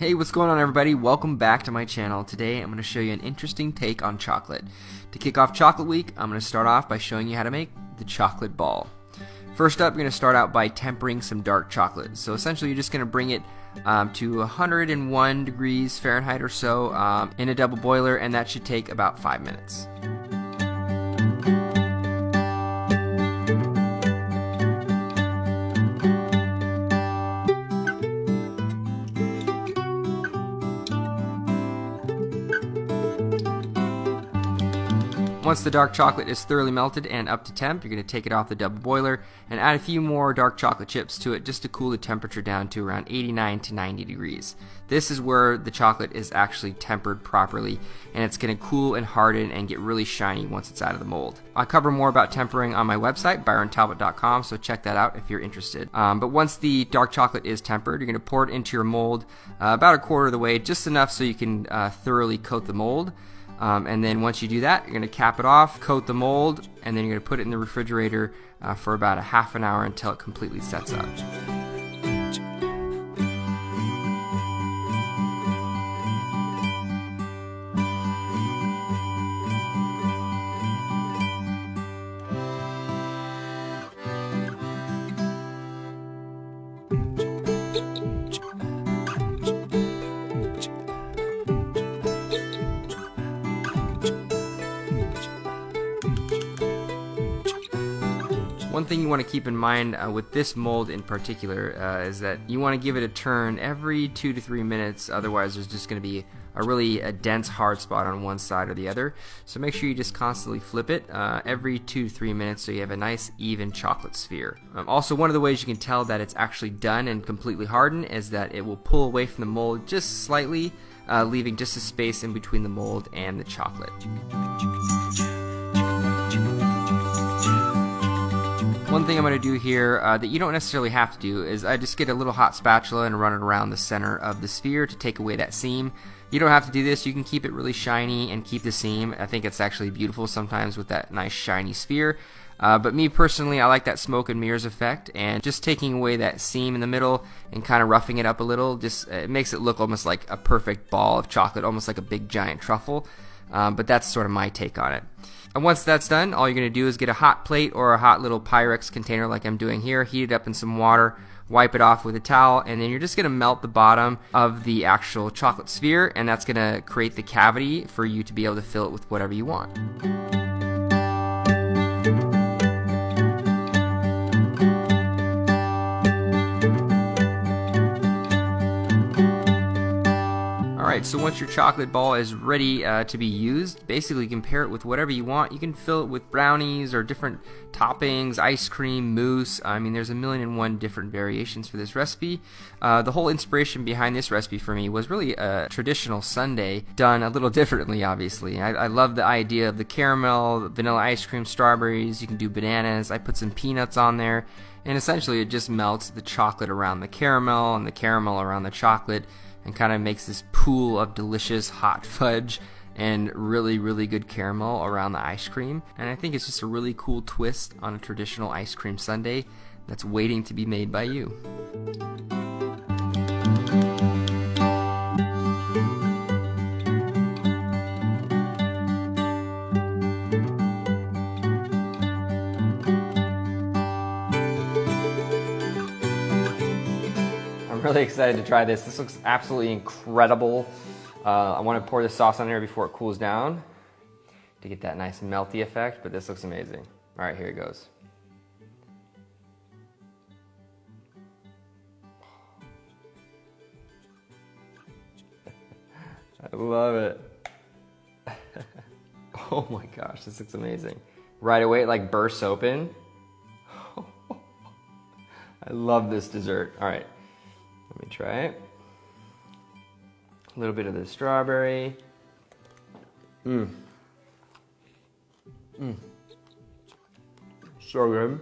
Hey, what's going on everybody? Welcome back to my channel. Today I'm going to show you an interesting take on chocolate. To kick off chocolate week, I'm going to start off by showing you how to make the chocolate ball. First up, you're going to start out by tempering some dark chocolate. So essentially you're just going to bring it to 101 degrees Fahrenheit or so in a double boiler, and that should take about 5 minutes. Once the dark chocolate is thoroughly melted and up to temp, you're going to take it off the double boiler and add a few more dark chocolate chips to it just to cool the temperature down to around 89 to 90 degrees. This is where the chocolate is actually tempered properly, and it's going to cool and harden and get really shiny once it's out of the mold. I cover more about tempering on my website, byrontalbot.com, so check that out if you're interested. But once the dark chocolate is tempered, you're going to pour it into your mold about a quarter of the way, just enough so you can thoroughly coat the mold. And then once you do that, you're going to cap it off, coat the mold, and then you're going to put it in the refrigerator for about a half an hour until it completely sets up. One thing you want to keep in mind with this mold in particular is that you want to give it a turn every 2 to 3 minutes, otherwise there's just going to be a really dense hard spot on one side or the other. So make sure you just constantly flip it every 2 to 3 minutes so you have a nice even chocolate sphere. Also, one of the ways you can tell that it's actually done and completely hardened is that it will pull away from the mold just slightly, leaving just a space in between the mold and the chocolate. One thing I'm going to do here that you don't necessarily have to do is I just get a little hot spatula and run it around the center of the sphere to take away that seam. You don't have to do this. You can keep it really shiny and keep the seam. I think it's actually beautiful sometimes with that nice shiny sphere. But me personally, I like that smoke and mirrors effect, and just taking away that seam in the middle and kind of roughing it up a little, just it makes it look almost like a perfect ball of chocolate, almost like a big giant truffle. But that's sort of my take on it. And once that's done, all you're going to do is get a hot plate or a hot little Pyrex container like I'm doing here, heat it up in some water, wipe it off with a towel, and then you're just going to melt the bottom of the actual chocolate sphere, and that's going to create the cavity for you to be able to fill it with whatever you want. Alright, so once your chocolate ball is ready to be used, basically you can pair it with whatever you want. You can fill it with brownies or different toppings, ice cream, mousse. I mean, there's 1,000,001 different variations for this recipe. The whole inspiration behind this recipe for me was really a traditional sundae done a little differently, obviously. I love the idea of the caramel, vanilla ice cream, strawberries. You can do bananas. I put some peanuts on there, and essentially it just melts the chocolate around the caramel and the caramel around the chocolate, and kind of makes this pool of delicious hot fudge and really, really good caramel around the ice cream. And I think it's just a really cool twist on a traditional ice cream sundae that's waiting to be made by you. I'm really excited to try this. This looks absolutely incredible. I want to pour the sauce on there before it cools down to get that nice melty effect, but this looks amazing. All right, here it goes. I love it. Oh my gosh, this looks amazing. Right away it like bursts open. I love this dessert. All right. Let me try it. A little bit of the strawberry. So good.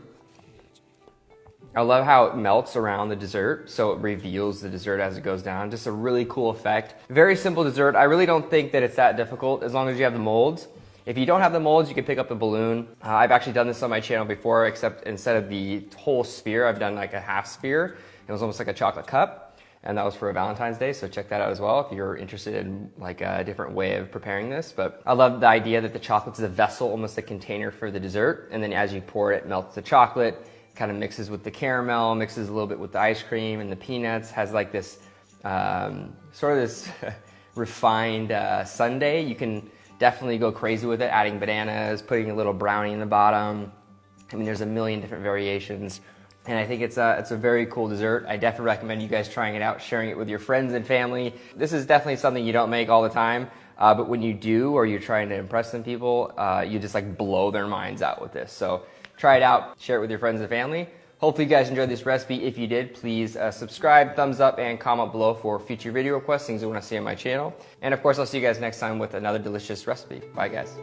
I love how it melts around the dessert, so it reveals the dessert as it goes down. Just a really cool effect. Very simple dessert. I really don't think that it's that difficult as long as you have the molds. If you don't have the molds, you can pick up the balloon. I've actually done this on my channel before, except instead of the whole sphere, I've done like a half sphere. It was almost like a chocolate cup. and that was for a Valentine's Day, so check that out as well if you're interested in like a different way of preparing this. But I love the idea that the chocolate is a vessel, almost a container for the dessert, and then as you pour it, it melts the chocolate, kind of mixes with the caramel, mixes a little bit with the ice cream and the peanuts, has like this sort of this refined sundae. You can definitely go crazy with it, adding bananas, putting a little brownie in the bottom. I mean, there's a million different variations. And I think it's a very cool dessert. I definitely recommend you guys trying it out, sharing it with your friends and family. This is definitely something you don't make all the time, but when you do, or you're trying to impress some people, you just like blow their minds out with this. So try it out, share it with your friends and family. Hopefully you guys enjoyed this recipe. If you did, please subscribe, thumbs up, and comment below for future video requests, things you want to see on my channel. And of course, I'll see you guys next time with another delicious recipe. Bye guys.